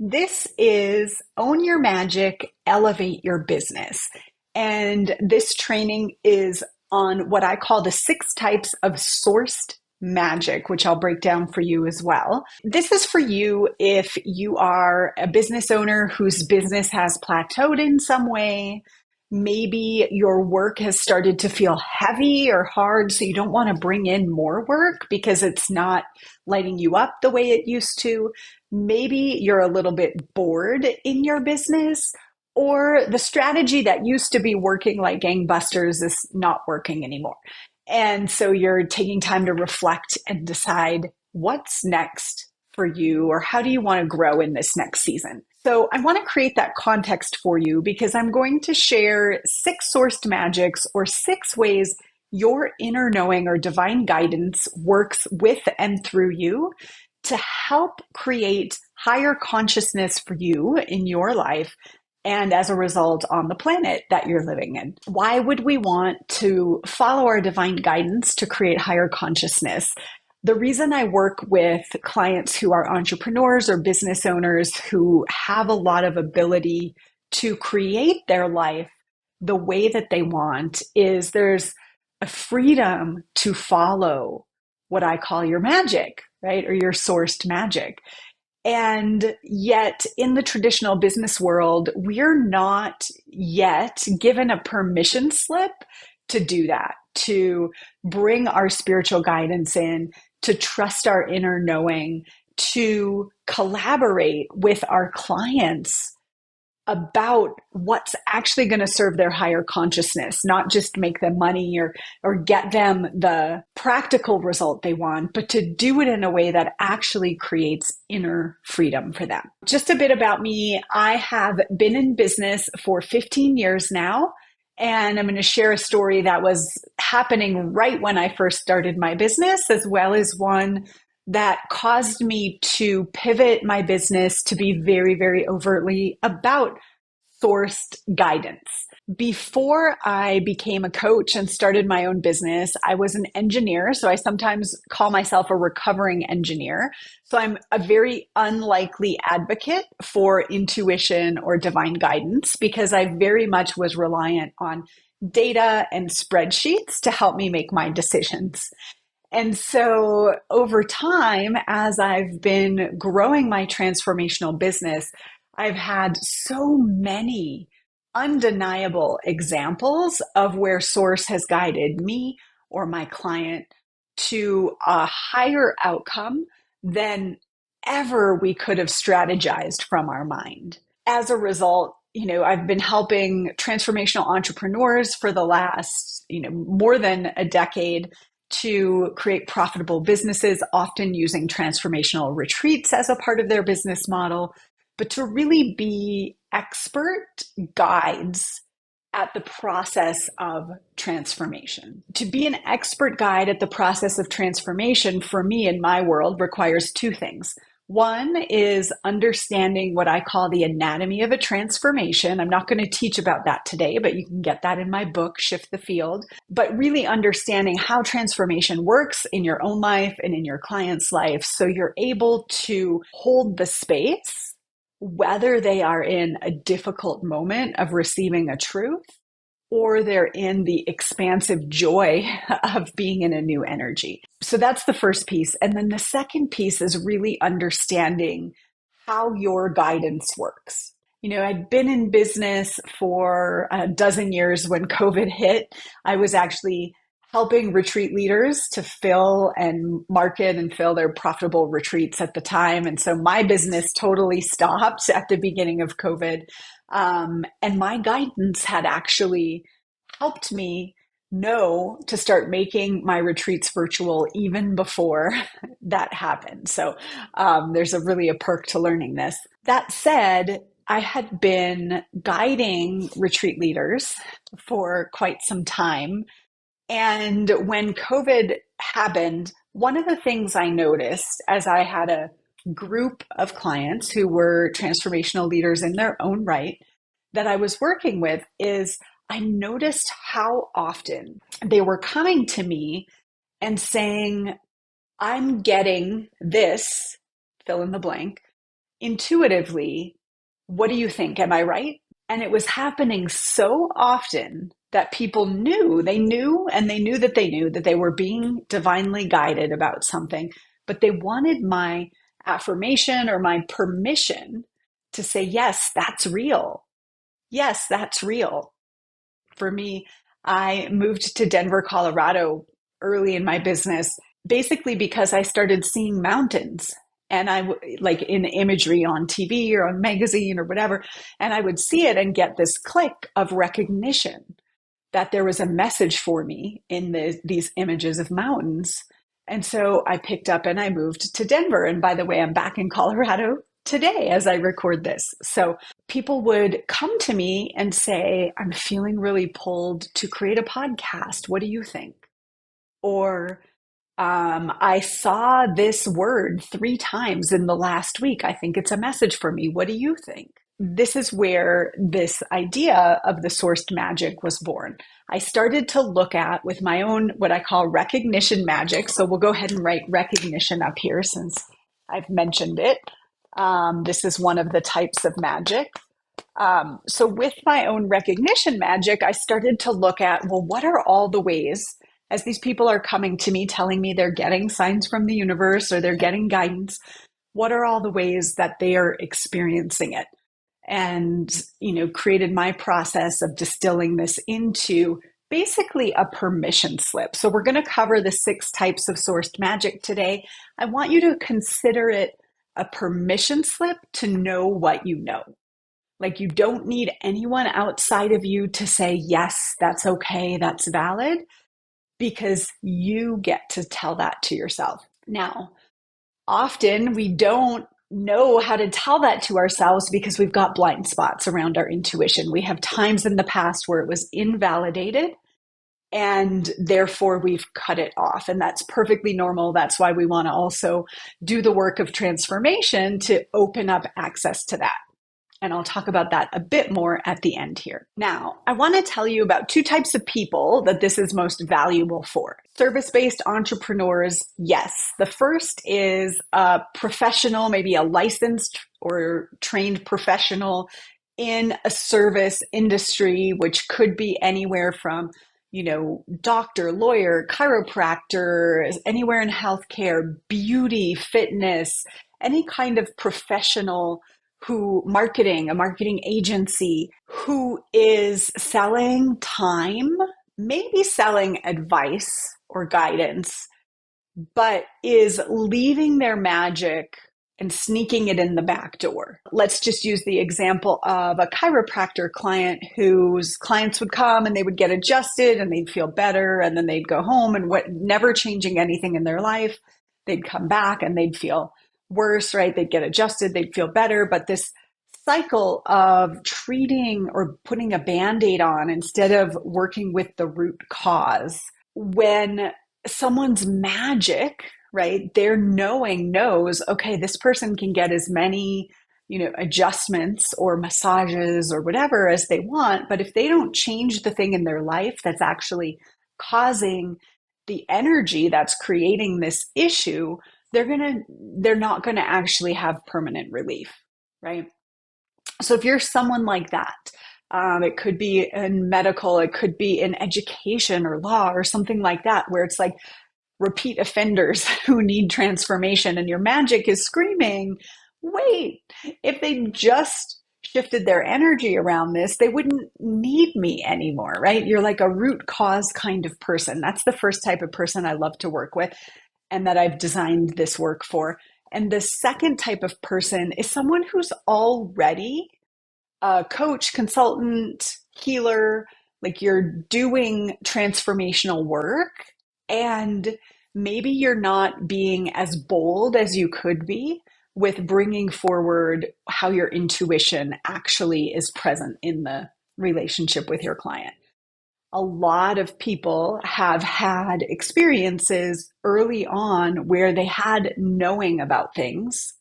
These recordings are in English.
This is Own Your Magic, Elevate Your Business. And this training is on what I call the 6 types of sourced magic, which I'll break down for you as well. This is for you if you are a business owner whose business has plateaued in some way. Maybe your work has started to feel heavy or hard, so you don't want to bring in more work because it's not lighting you up the way it used to. Maybe you're a little bit bored in your business, or the strategy that used to be working like gangbusters is not working anymore. And so you're taking time to reflect and decide what's next for you, or how do you want to grow in this next season. So I want to create that context for you because I'm going to share 6 sourced magics, or 6 ways your inner knowing or divine guidance works with and through you to help create higher consciousness for you in your life and as a result on the planet that you're living in. Why would we want to follow our divine guidance to create higher consciousness? The reason I work with clients who are entrepreneurs or business owners who have a lot of ability to create their life the way that they want is there's a freedom to follow what I call your magic, right? Or your sourced magic. And yet, in the traditional business world, we're not yet given a permission slip to do that, to bring our spiritual guidance in, to trust our inner knowing, to collaborate with our clients about what's actually going to serve their higher consciousness, not just make them money or get them the practical result they want, but to do it in a way that actually creates inner freedom for them. Just a bit about me. I have been in business for 15 years now, and I'm going to share a story that was happening right when I first started my business, as well as one that caused me to pivot my business to be very, very overtly about sourced guidance. Before I became a coach and started my own business, I was an engineer. So I sometimes call myself a recovering engineer. So I'm a very unlikely advocate for intuition or divine guidance because I very much was reliant on data and spreadsheets to help me make my decisions. And so over time, as I've been growing my transformational business, I've had so many undeniable examples of where source has guided me or my client to a higher outcome than ever we could have strategized from our mind. As a result, I've been helping transformational entrepreneurs for the last, more than a decade to create profitable businesses, often using transformational retreats as a part of their business model, but to really be expert guides at the process of transformation. To be an expert guide at the process of transformation, for me in my world, requires 2 things. One is understanding what I call the anatomy of a transformation. I'm not going to teach about that today, but you can get that in my book, Shift the Field. But really understanding how transformation works in your own life and in your client's life, so you're able to hold the space, whether they are in a difficult moment of receiving a truth, or they're in the expansive joy of being in a new energy. So that's the first piece. And then the second piece is really understanding how your guidance works. I'd been in business for a dozen years when COVID hit. I was actually helping retreat leaders to fill and market and fill their profitable retreats at the time. And so my business totally stopped at the beginning of COVID. And my guidance had actually helped me know to start making my retreats virtual even before that happened. So there's really a perk to learning this. That said, I had been guiding retreat leaders for quite some time. And when COVID happened, one of the things I noticed as I had a group of clients who were transformational leaders in their own right that I was working with is I noticed how often they were coming to me and saying, I'm getting this, fill in the blank, intuitively, what do you think? Am I right? And it was happening so often that people knew, and they knew that they knew that they were being divinely guided about something, but they wanted my affirmation or my permission to say, yes, that's real. Yes, that's real. For me, I moved to Denver, Colorado early in my business, basically because I started seeing mountains and like in imagery on TV or on magazine or whatever. And I would see it and get this click of recognition that there was a message for me in these images of mountains. And so I picked up and I moved to Denver. And by the way, I'm back in Colorado today as I record this. So people would come to me and say, I'm feeling really pulled to create a podcast. What do you think? Or I saw this word 3 times in the last week. I think it's a message for me. What do you think? This is where this idea of the sourced magic was born. I started to look at with my own, what I call recognition magic. So we'll go ahead and write recognition up here since I've mentioned it. This is one of the types of magic. So with my own recognition magic, I started to look at, well, what are all the ways as these people are coming to me, telling me they're getting signs from the universe or they're getting guidance, what are all the ways that they are experiencing it? And, created my process of distilling this into basically a permission slip. So we're going to cover the 6 types of sourced magic today. I want you to consider it a permission slip to know what you know. Like you don't need anyone outside of you to say, yes, that's okay, that's valid, because you get to tell that to yourself. Now, often we don't know how to tell that to ourselves because we've got blind spots around our intuition. We have times in the past where it was invalidated and therefore we've cut it off. And that's perfectly normal. That's why we want to also do the work of transformation to open up access to that. And I'll talk about that a bit more at the end here. Now, I want to tell you about 2 types of people that this is most valuable for. Service-based entrepreneurs, yes. The first is a professional, maybe a licensed or trained professional in a service industry, which could be anywhere from doctor, lawyer, chiropractor, anywhere in healthcare, beauty, fitness, any kind of professional a marketing agency who is selling time, maybe selling advice or guidance, but is leaving their magic and sneaking it in the back door. Let's just use the example of a chiropractor client whose clients would come and they would get adjusted and they'd feel better and then they'd go home and never changing anything in their life. They'd come back and they'd feel worse, right? They'd get adjusted, they'd feel better, but this cycle of treating or putting a Band-Aid on instead of working with the root cause. When someone's magic, right, their knowing knows, okay, this person can get as many, adjustments or massages or whatever as they want, but if they don't change the thing in their life that's actually causing the energy that's creating this issue, they're not going to actually have permanent relief, right? So if you're someone like that, it could be in medical, it could be in education or law or something like that, where it's like repeat offenders who need transformation and your magic is screaming, wait, if they just shifted their energy around this, they wouldn't need me anymore, right? You're like a root cause kind of person. That's the first type of person I love to work with and that I've designed this work for. And the second type of person is someone who's already a coach, consultant, healer, like you're doing transformational work and maybe you're not being as bold as you could be with bringing forward how your intuition actually is present in the relationship with your client. A lot of people have had experiences early on where they had knowing about things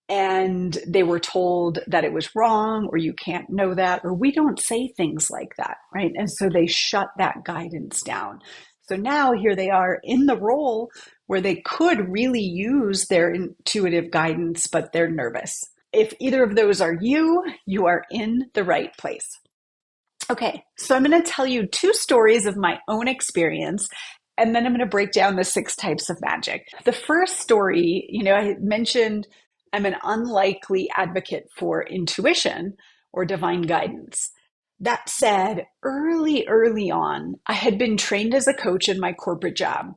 and they were told that it was wrong or you can't know that or we don't say things like that, right? And so they shut that guidance down. So now here they are in the role where they could really use their intuitive guidance, but they're nervous. If either of those are you, you are in the right place. Okay, so I'm going to tell you two stories of my own experience, and then I'm going to break down the six types of magic. The first story, I mentioned I'm an unlikely advocate for intuition or divine guidance. That said, early on, I had been trained as a coach in my corporate job,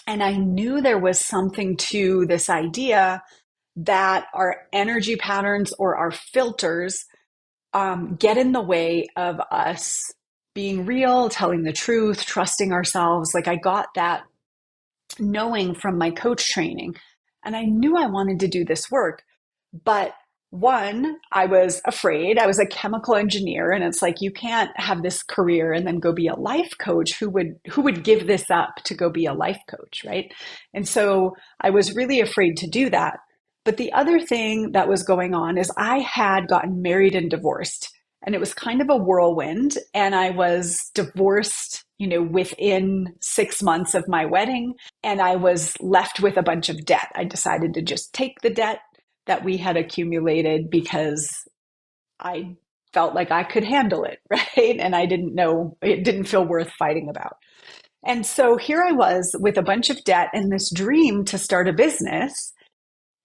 and I knew there was something to this idea that our energy patterns or our filters get in the way of us being real, telling the truth, trusting ourselves. Like I got that knowing from my coach training, and I knew I wanted to do this work. But one, I was afraid. I was a chemical engineer, and it's like you can't have this career and then go be a life coach. Who would give this up to go be a life coach, right? And so I was really afraid to do that. But the other thing that was going on is I had gotten married and divorced, and it was kind of a whirlwind. And I was divorced, within 6 months of my wedding, and I was left with a bunch of debt. I decided to just take the debt that we had accumulated because I felt like I could handle it, right? And I didn't know, it didn't feel worth fighting about. And so here I was with a bunch of debt and this dream to start a business,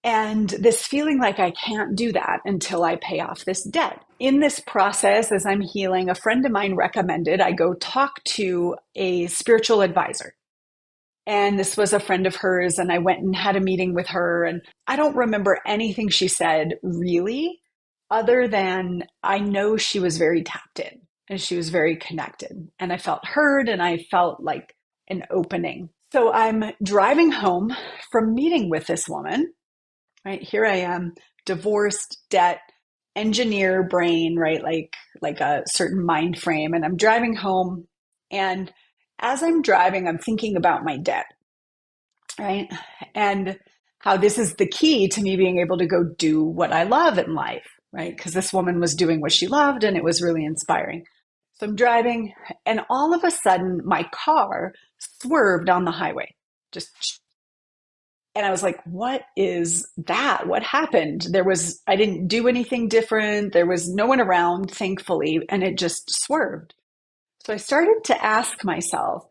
and this feeling like I can't do that until I pay off this debt. In this process, as I'm healing, a friend of mine recommended I go talk to a spiritual advisor. And this was a friend of hers, and I went and had a meeting with her. And I don't remember anything she said really, other than I know she was very tapped in and she was very connected. And I felt heard, and I felt like an opening. So I'm driving home from meeting with this woman, right? Here I am, divorced, debt, engineer brain, right? Like a certain mind frame. And I'm driving home, and as I'm driving, I'm thinking about my debt, right? And how this is the key to me being able to go do what I love in life, right? Because this woman was doing what she loved, and it was really inspiring. So I'm driving, and all of a sudden, my car swerved on the highway. Just, and I was like, what is that? What happened? I didn't do anything different. There was no one around, thankfully, and it just swerved. So I started to ask myself,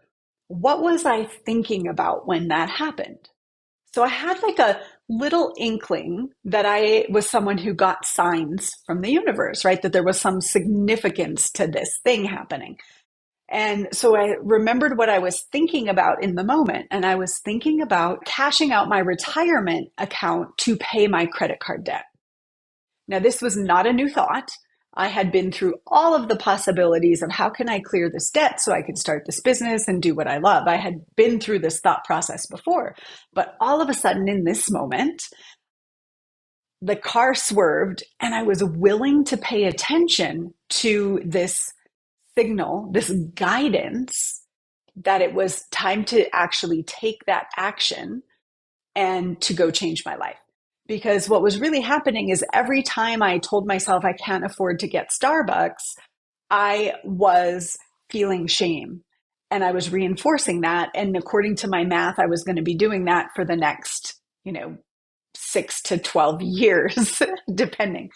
what was I thinking about when that happened? So I had like a little inkling that I was someone who got signs from the universe, right? That there was some significance to this thing happening. And so I remembered what I was thinking about in the moment. And I was thinking about cashing out my retirement account to pay my credit card debt. Now, this was not a new thought. I had been through all of the possibilities of how can I clear this debt so I could start this business and do what I love. I had been through this thought process before, but all of a sudden in this moment, the car swerved, and I was willing to pay attention to this signal, this guidance, that it was time to actually take that action and to go change my life. Because what was really happening is every time I told myself I can't afford to get Starbucks, I was feeling shame. And I was reinforcing that. And according to my math, I was going to be doing that for the next, 6 to 12 years, depending.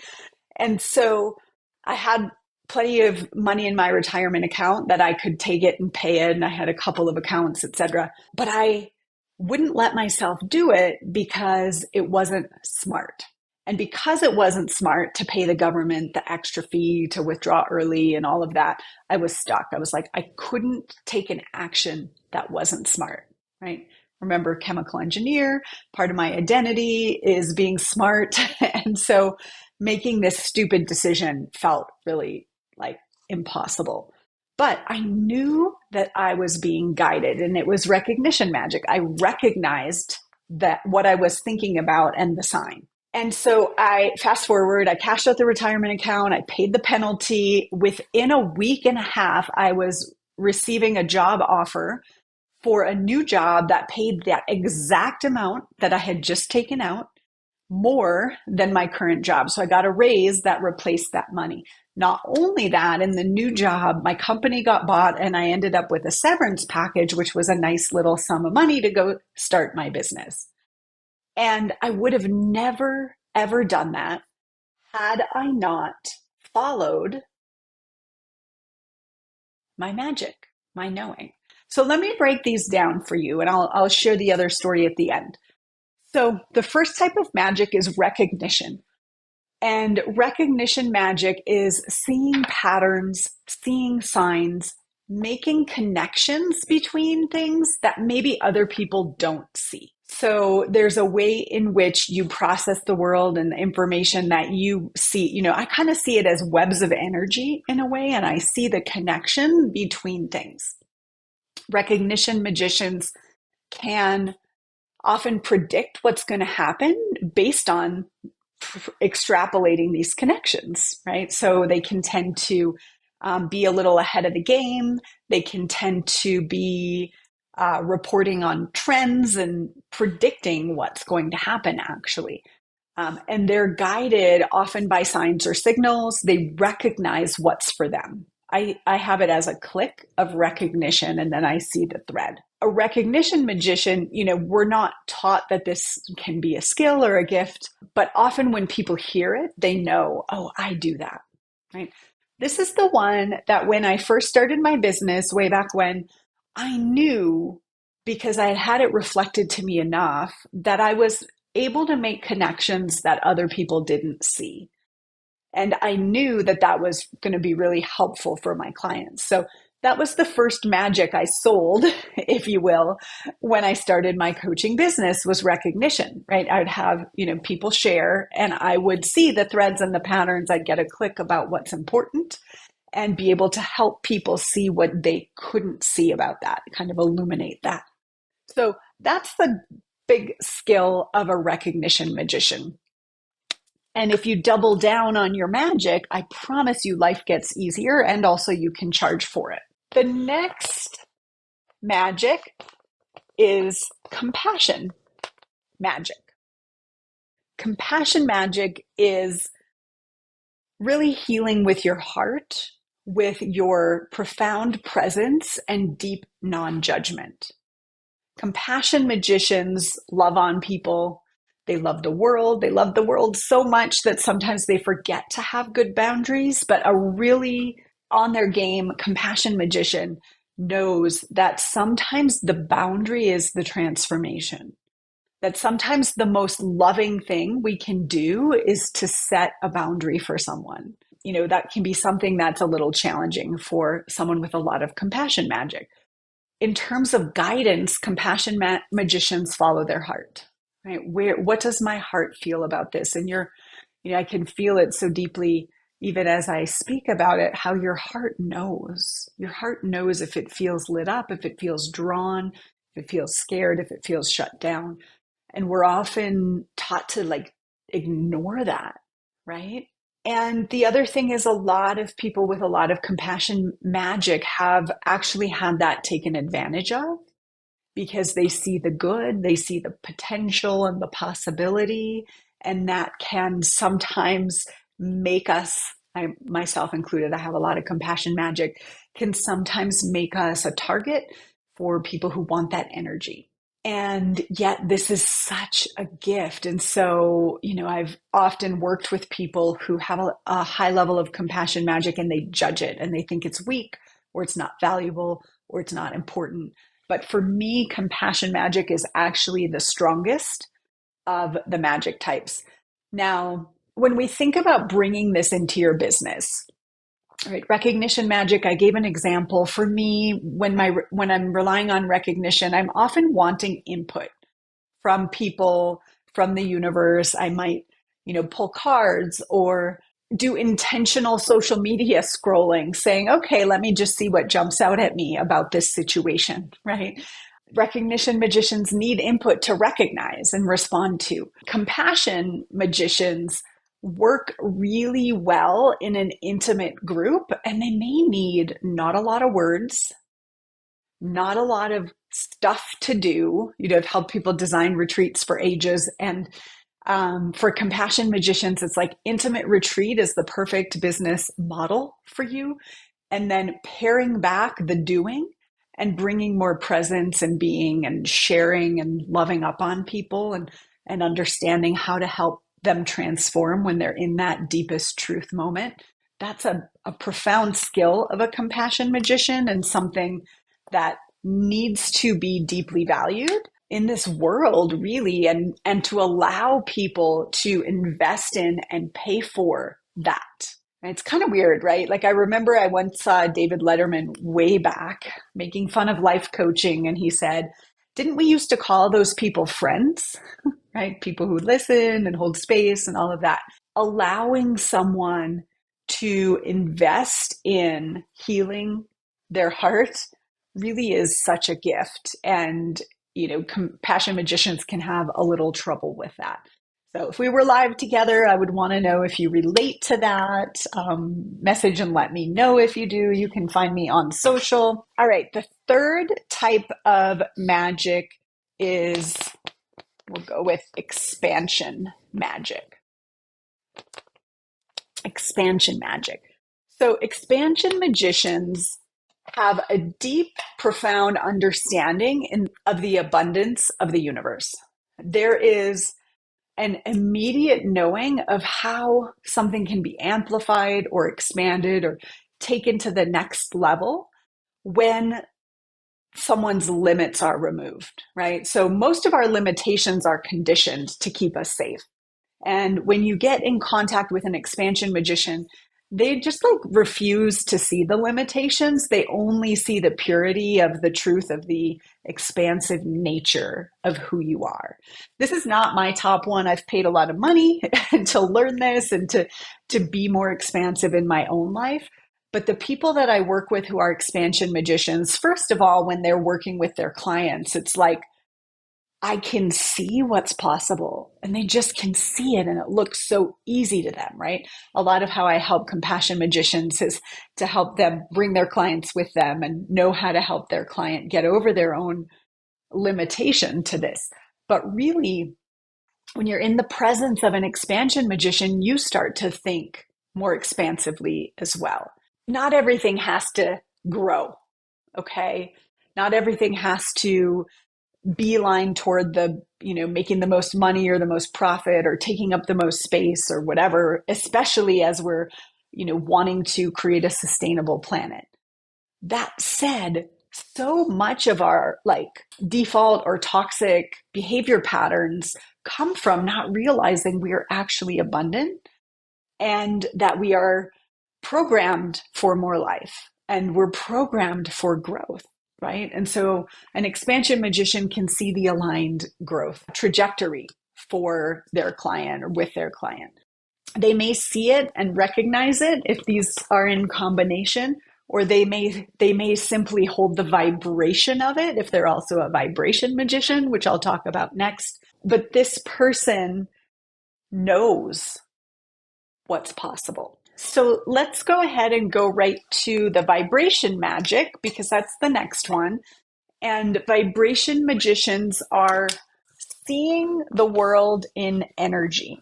And so I had plenty of money in my retirement account that I could take it and pay it. And I had a couple of accounts, etc. But I wouldn't let myself do it because it wasn't smart. And because it wasn't smart to pay the government the extra fee to withdraw early and all of that, I was stuck. I was like, I couldn't take an action that wasn't smart, right? Remember, chemical engineer, part of my identity is being smart. And so making this stupid decision felt really like impossible. But I knew that I was being guided, and it was recognition magic. I recognized that what I was thinking about and the sign. And so I fast forward, I cashed out the retirement account, I paid the penalty. Within a week and a half, I was receiving a job offer for a new job that paid that exact amount that I had just taken out, more than my current job. So I got a raise that replaced that money. Not only that, in the new job, my company got bought, and I ended up with a severance package, which was a nice little sum of money to go start my business. And I would have never, ever done that had I not followed my magic, my knowing. So let me break these down for you, and I'll share the other story at the end. So the first type of magic is recognition. And recognition magic is seeing patterns, seeing signs, making connections between things that maybe other people don't see. So there's a way in which you process the world and the information that you see. I kind of see it as webs of energy in a way, and I see the connection between things. Recognition magicians can often predict what's going to happen based on extrapolating these connections, right? So they can tend to be a little ahead of the game. They can tend to be reporting on trends and predicting what's going to happen, actually. And they're guided often by signs or signals. They recognize what's for them. I have it as a click of recognition, and then I see the thread. A recognition magician, we're not taught that this can be a skill or a gift, but often when people hear it, they know, oh, I do that, right? This is the one that when I first started my business way back when, I knew because I had had it reflected to me enough that I was able to make connections that other people didn't see. And I knew that that was going to be really helpful for my clients. So that was the first magic I sold, if you will, when I started my coaching business was recognition, right? I would have, people share and I would see the threads and the patterns. I'd get a click about what's important and be able to help people see what they couldn't see about that, kind of illuminate that. So that's the big skill of a recognition magician. And if you double down on your magic, I promise you life gets easier and also you can charge for it. The next magic is compassion magic. Compassion magic is really healing with your heart, with your profound presence and deep non-judgment. Compassion magicians love on people. They love the world. They love the world so much that sometimes they forget to have good boundaries, but a really on their game compassion magician knows that sometimes the boundary is the transformation. That sometimes the most loving thing we can do is to set a boundary for someone. That can be something that's a little challenging for someone with a lot of compassion magic. In terms of guidance, compassion magicians follow their heart, right? What does my heart feel about this? And I can feel it so deeply, even as I speak about it, how your heart knows. Your heart knows if it feels lit up, if it feels drawn, if it feels scared, if it feels shut down. And we're often taught to ignore that, right? And the other thing is a lot of people with a lot of compassion magic have actually had that taken advantage of because they see the good, they see the potential and the possibility, and that can sometimes make us, I myself included, I have a lot of compassion magic, can sometimes make us a target for people who want that energy. And yet this is such a gift. And so, I've often worked with people who have a high level of compassion magic and they judge it and they think it's weak or it's not valuable or it's not important. But for me, compassion magic is actually the strongest of the magic types. Now, when we think about bringing this into your business, right, recognition magic, I gave an example. For me, when I'm relying on recognition, I'm often wanting input from people, from the universe. I might, pull cards or do intentional social media scrolling, saying, okay, let me just see what jumps out at me about this situation, right? Recognition magicians need input to recognize and respond to. Compassion magicians work really well in an intimate group, and they may need not a lot of words, not a lot of stuff to do. I've helped people design retreats for ages. And for compassion magicians, it's like intimate retreat is the perfect business model for you. And then paring back the doing and bringing more presence and being and sharing and loving up on people and understanding how to help them transform when they're in that deepest truth moment. That's a profound skill of a compassion magician and something that needs to be deeply valued in this world, really, and to allow people to invest in and pay for that. And it's kind of weird, right? Like I remember I once saw David Letterman way back making fun of life coaching, and he said, "Didn't we used to call those people friends?" Right? People who listen and hold space and all of that. Allowing someone to invest in healing their heart really is such a gift. And, compassion magicians can have a little trouble with that. So if we were live together, I would want to know if you relate to that. Message and let me know if you do. You can find me on social. All right. The third type of magic is, we'll go with expansion magic. Expansion magic. So expansion magicians have a deep, profound understanding of the abundance of the universe. There is an immediate knowing of how something can be amplified or expanded or taken to the next level when someone's limits are removed, right? So most of our limitations are conditioned to keep us safe. And when you get in contact with an expansion magician, they just like refuse to see the limitations. They only see the purity of the truth of the expansive nature of who you are. This is not my top one. I've paid a lot of money to learn this and to be more expansive in my own life. But the people that I work with who are expansion magicians, first of all, when they're working with their clients, it's like, I can see what's possible and they just can see it and it looks so easy to them, right? A lot of how I help compassion magicians is to help them bring their clients with them and know how to help their client get over their own limitation to this. But really, when you're in the presence of an expansion magician, you start to think more expansively as well. Not everything has to grow, okay? Not everything has to beeline toward the, making the most money or the most profit or taking up the most space or whatever, especially as we're, wanting to create a sustainable planet. That said, so much of our like default or toxic behavior patterns come from not realizing we are actually abundant and that we are programmed for more life and we're programmed for growth, right? And so an expansion magician can see the aligned growth trajectory for their client or with their client. They may see it and recognize it if these are in combination, or they may simply hold the vibration of it if they're also a vibration magician, which I'll talk about next. But this person knows what's possible. So let's go ahead and go right to the vibration magic because that's the next one. And vibration magicians are seeing the world in energy.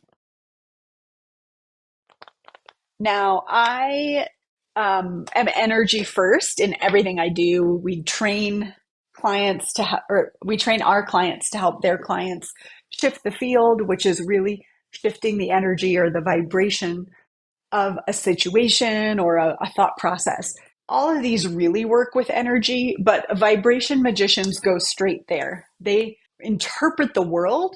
Now, I am energy first in everything I do. We train we train our clients to help their clients shift the field, which is really shifting the energy or the vibration of a situation or a thought process. All of these really work with energy, but vibration magicians go straight there. They interpret the world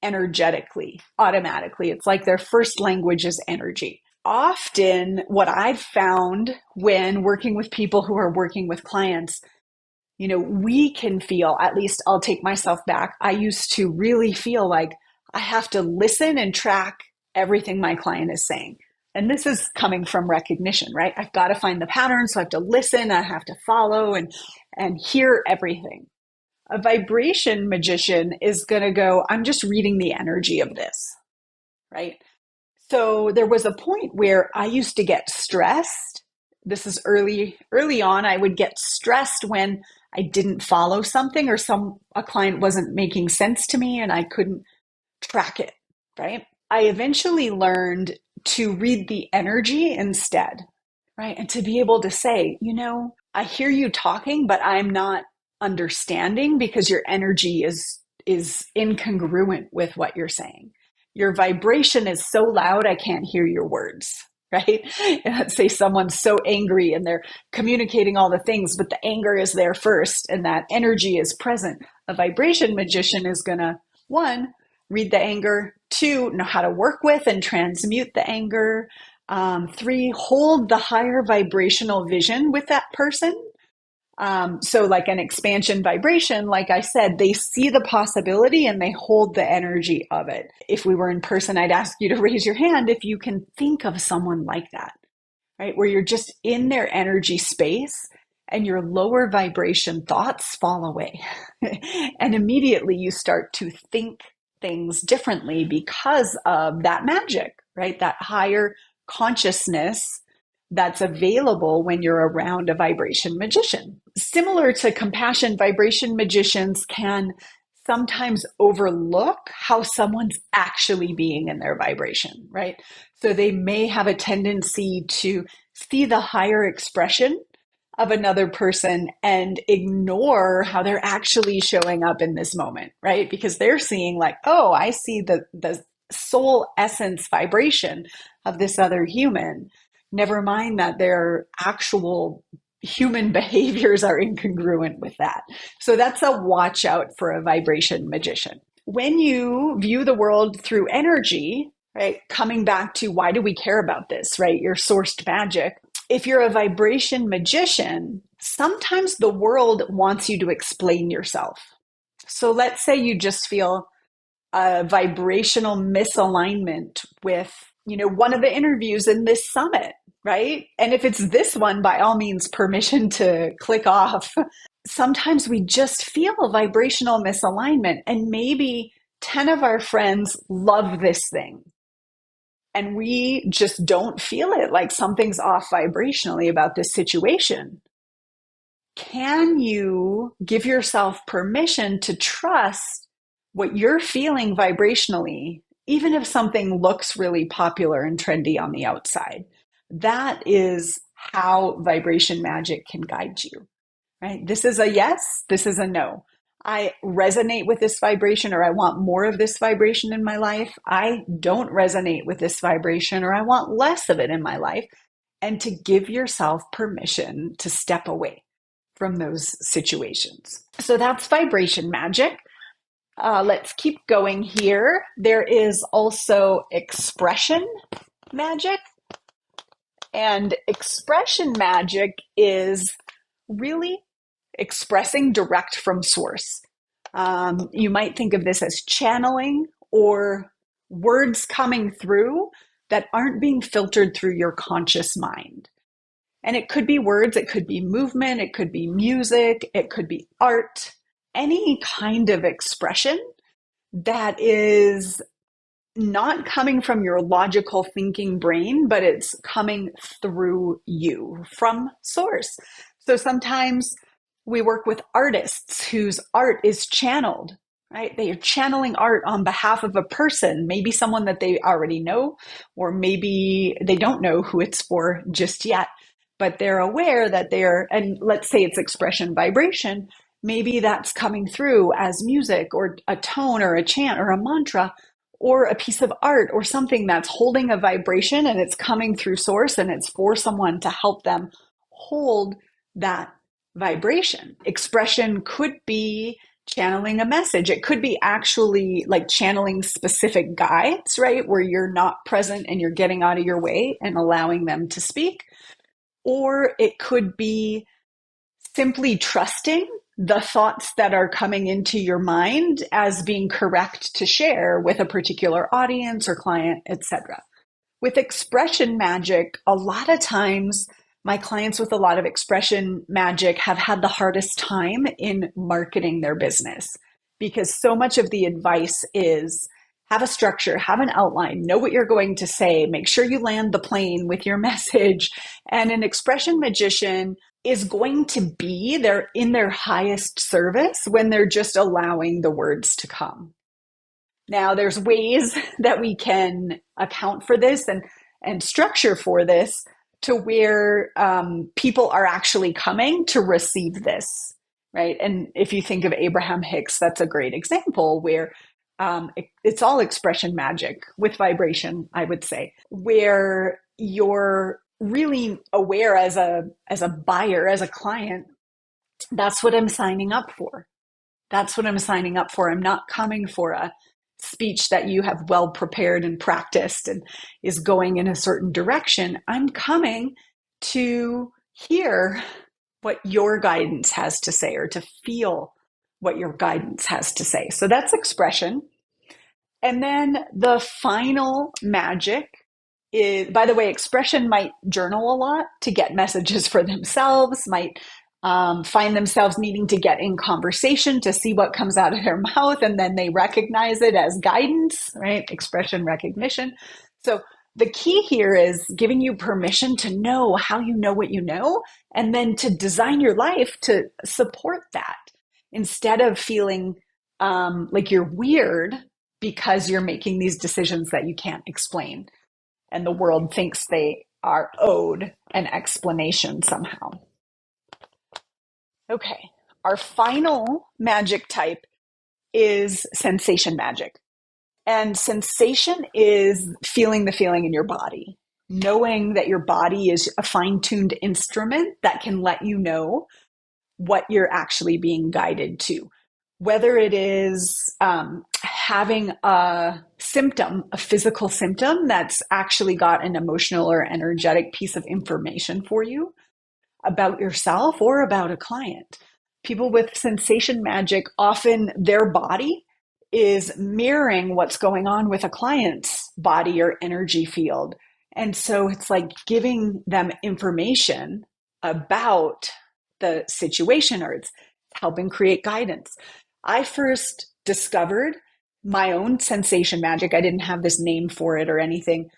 energetically, automatically. It's like their first language is energy. Often, what I've found when working with people who are working with clients, we can feel, at least I'll take myself back. I used to really feel like I have to listen and track everything my client is saying. And this is coming from recognition, right? I've got to find the pattern. So I have to listen, I have to follow and hear everything. A vibration magician is going to go, I'm just reading the energy of this, right? So there was a point where I used to get stressed. This is early on. I would get stressed when I didn't follow something or a client wasn't making sense to me and I couldn't track it, right? I eventually learned to read the energy instead, right? And to be able to say, I hear you talking, but I'm not understanding because your energy is incongruent with what you're saying. your vibration is so loud, I can't hear your words, right? And let's say someone's so angry and they're communicating all the things, but the anger is there first and that energy is present. A vibration magician is going to, one, read the anger, two, know how to work with and transmute the anger, three, hold the higher vibrational vision with that person. So like an expansion vibration, like I said, they see the possibility and they hold the energy of it. If we were in person, I'd ask you to raise your hand if you can think of someone like that, right? Where you're just in their energy space and your lower vibration thoughts fall away. And immediately you start to think things differently because of that magic, right? That higher consciousness that's available when you're around a vibration magician. Similar to compassion, vibration magicians can sometimes overlook how someone's actually being in their vibration, right? So they may have a tendency to see the higher expression of another person and ignore how they're actually showing up in this moment, right? Because they're seeing like, oh, I see the soul essence vibration of this other human. Never mind that their actual human behaviors are incongruent with that. So that's a watch out for a vibration magician. When you view the world through energy, right, coming back to why do we care about this, right? Your sourced magic. If you're a vibration magician, sometimes the world wants you to explain yourself. So let's say you just feel a vibrational misalignment with, one of the interviews in this summit, right? And if it's this one, by all means, permission to click off. Sometimes we just feel a vibrational misalignment, and maybe 10 of our friends love this thing. And we just don't feel it, like something's off vibrationally about this situation. Can you give yourself permission to trust what you're feeling vibrationally, even if something looks really popular and trendy on the outside? That is how vibration magic can guide you, right? This is a yes, this is a no. I resonate with this vibration, or I want more of this vibration in my life. I don't resonate with this vibration, or I want less of it in my life. And to give yourself permission to step away from those situations. So that's vibration magic. Let's keep going here. There is also expression magic. And expression magic is really expressing direct from source. You might think of this as channeling or words coming through that aren't being filtered through your conscious mind. And it could be words, it could be movement, it could be music, it could be art, any kind of expression that is not coming from your logical thinking brain, but it's coming through you from source. So sometimes we work with artists whose art is channeled, right? They are channeling art on behalf of a person, maybe someone that they already know, or maybe they don't know who it's for just yet, but they're aware that and let's say it's expression vibration, maybe that's coming through as music or a tone or a chant or a mantra or a piece of art or something that's holding a vibration and it's coming through source and it's for someone to help them hold that vibration. Expression could be channeling a message. It could be actually like channeling specific guides, right? Where you're not present and you're getting out of your way and allowing them to speak. Or it could be simply trusting the thoughts that are coming into your mind as being correct to share with a particular audience or client, etc. With expression magic, a lot of times my clients with a lot of expression magic have had the hardest time in marketing their business because so much of the advice is have a structure, have an outline, know what you're going to say, make sure you land the plane with your message. And an expression magician is going to be in their highest service when they're just allowing the words to come. Now, there's ways that we can account for this and structure for this to where people are actually coming to receive this, right? And if you think of Abraham Hicks, that's a great example where it's all expression magic with vibration, I would say, where you're really aware as a buyer, as a client, that's what I'm signing up for. That's what I'm signing up for. I'm not coming for a speech that you have well prepared and practiced and is going in a certain direction. I'm coming to hear what your guidance has to say or to feel what your guidance has to say. So that's expression. And then the final magic is, by the way, expression might journal a lot to get messages for themselves, might find themselves needing to get in conversation to see what comes out of their mouth, and then they recognize it as guidance, right? Expression recognition. So the key here is giving you permission to know how you know what you know, and then to design your life to support that instead of feeling like you're weird because you're making these decisions that you can't explain. And the world thinks they are owed an explanation somehow. Okay, our final magic type is sensation magic. And sensation is feeling the feeling in your body, knowing that your body is a fine tuned instrument that can let you know what you're actually being guided to. Whether it is having a symptom, a physical symptom that's actually got an emotional or energetic piece of information for you about yourself or about a client. People with sensation magic, often their body is mirroring what's going on with a client's body or energy field. And so it's like giving them information about the situation, or it's helping create guidance. I first discovered my own sensation magic. I didn't have this name for it or anything.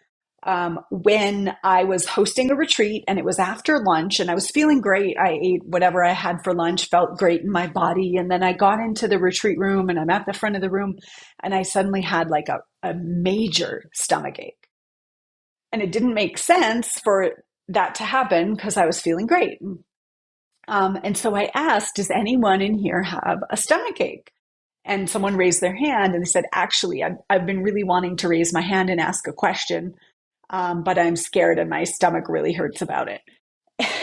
When I was hosting a retreat and it was after lunch and I was feeling great. I ate whatever I had for lunch, felt great in my body. And then I got into the retreat room and I'm at the front of the room and I suddenly had like a major stomach ache. And it didn't make sense for that to happen because I was feeling great. And so I asked, does anyone in here have a stomach ache? And someone raised their hand and they said, actually, I've been really wanting to raise my hand and ask a question, but I'm scared and my stomach really hurts about it.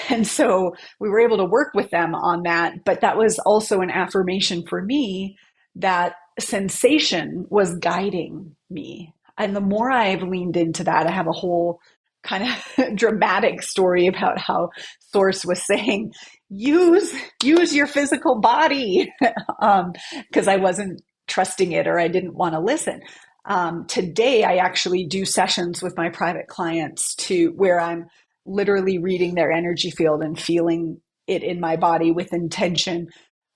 And so we were able to work with them on that. But that was also an affirmation for me that sensation was guiding me. And the more I've leaned into that, I have a whole kind of dramatic story about how Source was saying, use your physical body, because I wasn't trusting it or I didn't want to listen. Today, I actually do sessions with my private clients to where I'm literally reading their energy field and feeling it in my body with intention,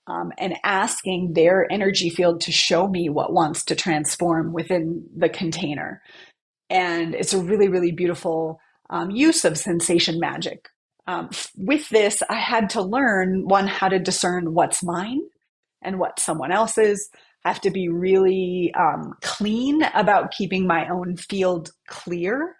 and asking their energy field to show me what wants to transform within the container. And it's a really, really beautiful use of sensation magic. With this, I had to learn, one, how to discern what's mine and what someone else's. I have to be really clean about keeping my own field clear,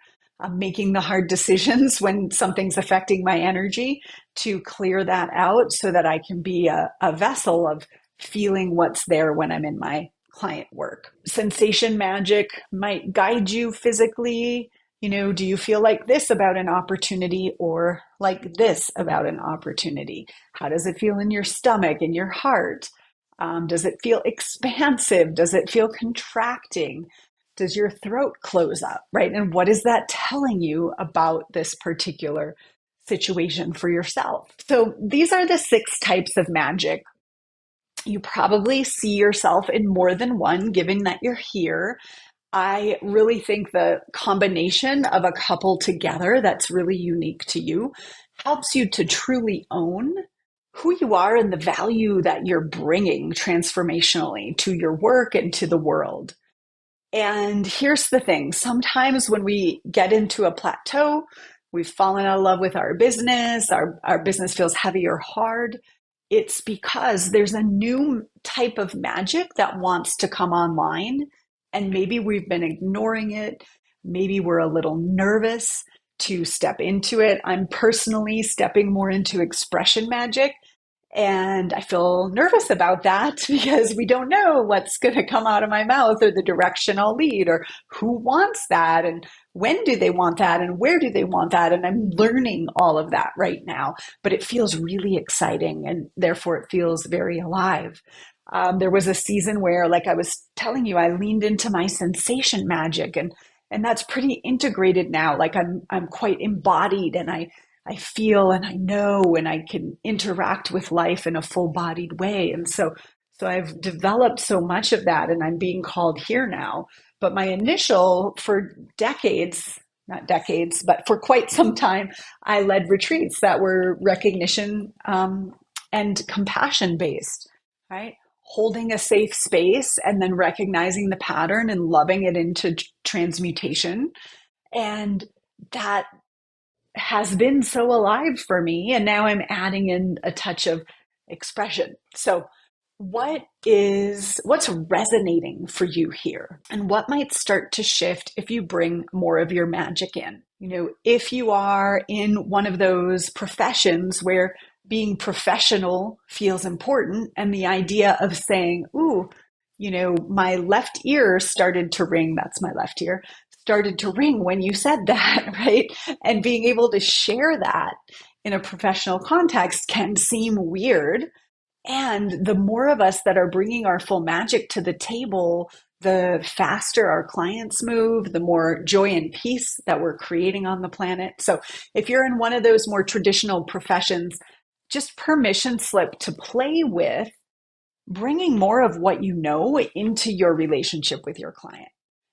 making the hard decisions when something's affecting my energy to clear that out so that I can be a vessel of feeling what's there when I'm in my client work. Sensation magic might guide you physically. You know, do you feel like this about an opportunity or like this about an opportunity? How does it feel in your stomach, in your heart? Does it feel expansive? Does it feel contracting? Does your throat close up, right? And what is that telling you about this particular situation for yourself? So these are the 6 types of magic. You probably see yourself in more than one, given that you're here. I really think the combination of a couple together that's really unique to you helps you to truly own who you are and the value that you're bringing transformationally to your work and to the world. And here's the thing. Sometimes when we get into a plateau, we've fallen out of love with our business, our business feels heavy or hard. It's because there's a new type of magic that wants to come online. And maybe we've been ignoring it. Maybe we're a little nervous to step into it. I'm personally stepping more into expression magic. And I feel nervous about that because we don't know what's going to come out of my mouth or the direction I'll lead or who wants that and when do they want that and where do they want that. And I'm learning all of that right now, but it feels really exciting and therefore it feels very alive. There was a season where, like I was telling you, I leaned into my sensation magic and that's pretty integrated now. Like I'm quite embodied and I feel and I know and I can interact with life in a full bodied way. And so I've developed so much of that and I'm being called here now. But my initial, for decades, not decades, but for quite some time, I led retreats that were recognition and compassion based, right? Holding a safe space and then recognizing the pattern and loving it into transmutation. And that has been so alive for me. And now I'm adding in a touch of expression. So what's resonating for you here? And what might start to shift if you bring more of your magic in? You know, if you are in one of those professions where being professional feels important and the idea of saying, ooh, you know, my left ear started to ring, that's my left ear, started to ring when you said that, right? And being able to share that in a professional context can seem weird. And the more of us that are bringing our full magic to the table, the faster our clients move, the more joy and peace that we're creating on the planet. So if you're in one of those more traditional professions, just permission slip to play with bringing more of what you know into your relationship with your client.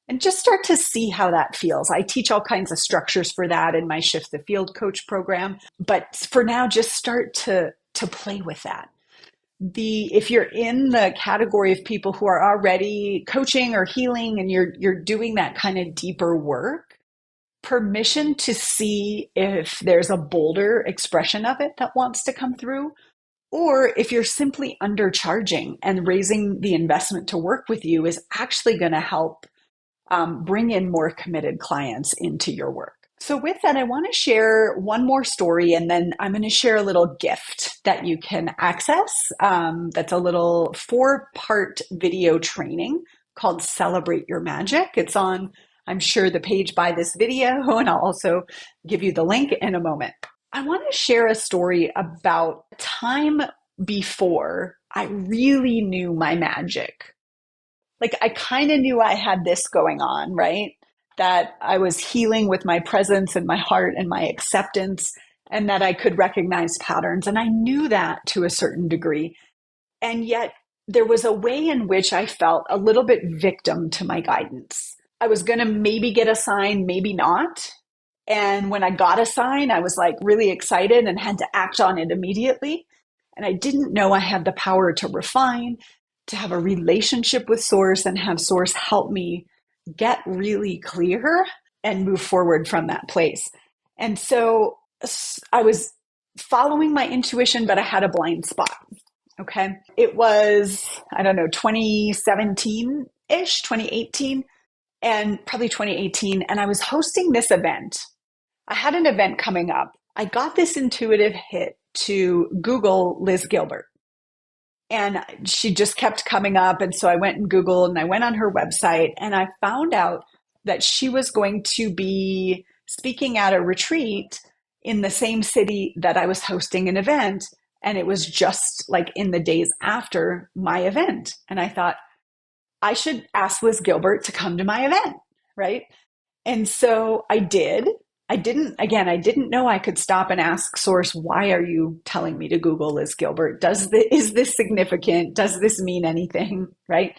And just start to see how that feels. I teach all kinds of structures for that in my Shift the Field coach program. But for now, just start to play with that. If you're in the category of people who are already coaching or healing and you're doing that kind of deeper work, permission to see if there's a bolder expression of it that wants to come through, or if you're simply undercharging and raising the investment to work with you is actually going to help bring in more committed clients into your work. So with that, I want to share one more story, and then I'm going to share a little gift that you can access. That's a little 4-part video training called Celebrate Your Magic. It's on, I'm sure, the page by this video, and I'll also give you the link in a moment. I want to share a story about a time before I really knew my magic. Like I kind of knew I had this going on, right? That I was healing with my presence and my heart and my acceptance, and that I could recognize patterns. And I knew that to a certain degree. And yet there was a way in which I felt a little bit victim to my guidance. I was going to maybe get a sign, maybe not. And when I got a sign, I was like really excited and had to act on it immediately. And I didn't know I had the power to refine, to have a relationship with Source and have Source help me get really clear and move forward from that place. And so I was following my intuition, but I had a blind spot. Okay. It was, I don't know, 2017-ish, 2018, and probably 2018. And I was hosting this event. I had an event coming up. I got this intuitive hit to Google Liz Gilbert. And she just kept coming up. And so I went and Googled and I went on her website and I found out that she was going to be speaking at a retreat in the same city that I was hosting an event. And it was just like in the days after my event. And I thought, I should ask Liz Gilbert to come to my event, right? And so I did. I didn't know I could stop and ask Source, why are you telling me to Google Liz Gilbert? Is this significant? Does this mean anything? Right?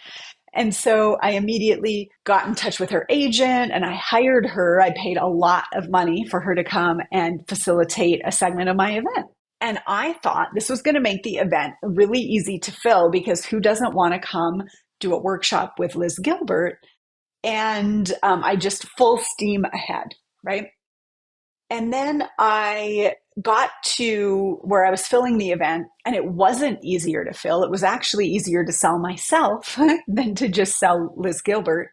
And so I immediately got in touch with her agent and I hired her. I paid a lot of money for her to come and facilitate a segment of my event. And I thought this was going to make the event really easy to fill because who doesn't want to come do a workshop with Liz Gilbert? And I just full steam ahead, right? And then I got to where I was filling the event and it wasn't easier to fill. It was actually easier to sell myself than to just sell Liz Gilbert.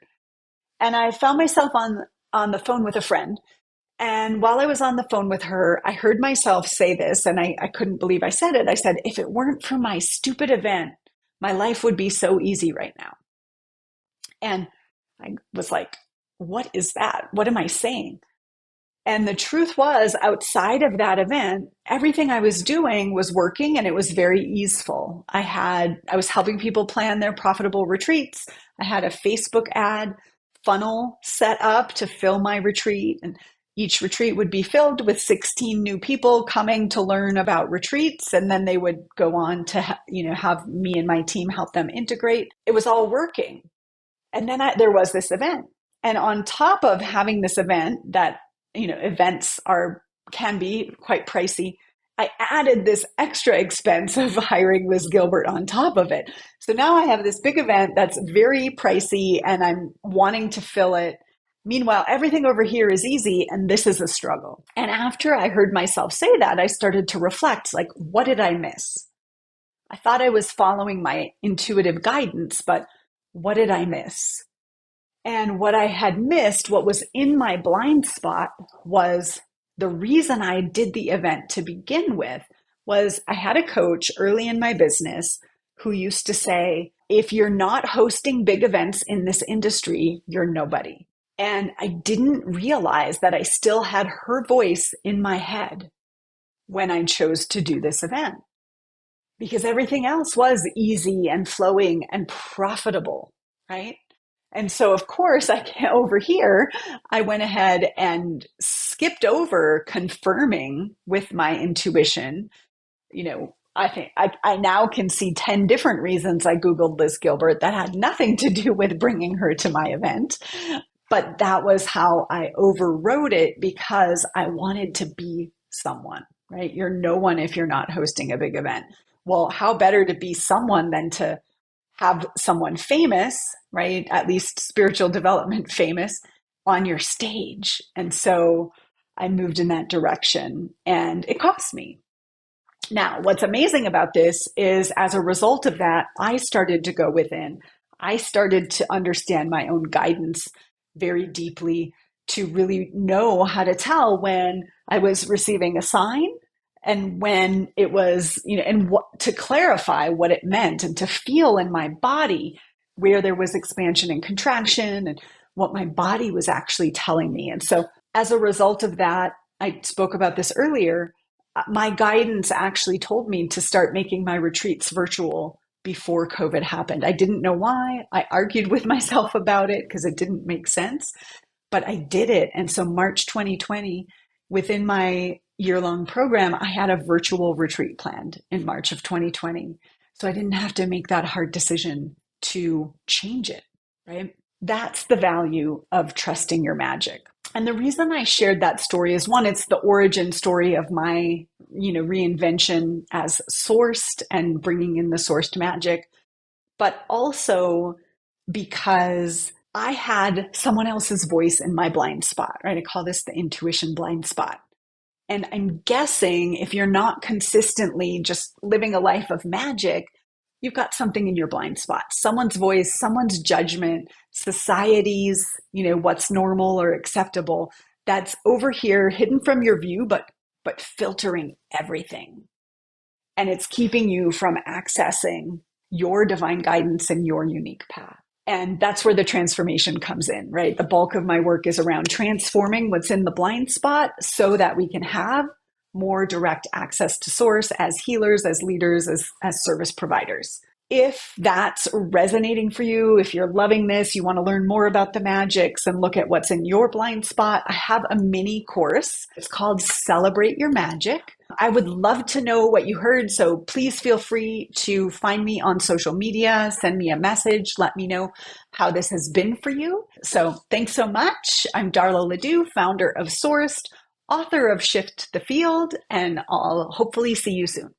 And I found myself on the phone with a friend And while I was on the phone with her, I heard myself say this, and I couldn't believe I said it. I said, if it weren't for my stupid event, my life would be so easy right now. And I was like, what is that? What am I saying? And the truth was, outside of that event, everything I was doing was working and it was very easeful. I was helping people plan their profitable retreats. I had a Facebook ad funnel set up to fill my retreat. And each retreat would be filled with 16 new people coming to learn about retreats. And then they would go on to, have me and my team help them integrate. It was all working. And then there was this event. And on top of having this event that, events can be quite pricey, I added this extra expense of hiring Liz Gilbert on top of it. So now I have this big event that's very pricey and I'm wanting to fill it. Meanwhile, everything over here is easy and this is a struggle. And after I heard myself say that, I started to reflect, like, what did I miss? I thought I was following my intuitive guidance, but what did I miss? And what I had missed, what was in my blind spot, was the reason I did the event to begin with was I had a coach early in my business who used to say, if you're not hosting big events in this industry, you're nobody. And I didn't realize that I still had her voice in my head when I chose to do this event, because everything else was easy and flowing and profitable, right? And so, of course, over here, I went ahead and skipped over confirming with my intuition. I think I now can see 10 different reasons I Googled Liz Gilbert that had nothing to do with bringing her to my event. But that was how I overrode it because I wanted to be someone, right? You're no one if you're not hosting a big event. Well, how better to be someone than to have someone famous, right? At least spiritual development famous on your stage. And so I moved in that direction and it cost me. Now, what's amazing about this is as a result of that, I started to go within. I started to understand my own guidance very deeply to really know how to tell when I was receiving a sign and when it was, and to clarify what it meant and to feel in my body where there was expansion and contraction and what my body was actually telling me. And so as a result of that, I spoke about this earlier, my guidance actually told me to start making my retreats virtual before COVID happened. I didn't know why. I argued with myself about it because it didn't make sense, but I did it. And so March 2020, within my year-long program, I had a virtual retreat planned in March of 2020. So I didn't have to make that hard decision to change it, right? That's the value of trusting your magic. And the reason I shared that story is, one, it's the origin story of my, reinvention as sourced and bringing in the sourced magic, but also because I had someone else's voice in my blind spot, right? I call this the intuition blind spot. And I'm guessing if you're not consistently just living a life of magic, you've got something in your blind spot, someone's voice, someone's judgment, society's, what's normal or acceptable, that's over here hidden from your view, but filtering everything. And it's keeping you from accessing your divine guidance and your unique path. And that's where the transformation comes in, right? The bulk of my work is around transforming what's in the blind spot so that we can have more direct access to source as healers, as leaders, as service providers. If that's resonating for you, if you're loving this, you want to learn more about the magics and look at what's in your blind spot, I have a mini course. It's called Celebrate Your Magic. I would love to know what you heard, so please feel free to find me on social media, send me a message, let me know how this has been for you. So thanks so much. I'm Darla LeDoux, founder of Sourced, author of Shift the Field, and I'll hopefully see you soon.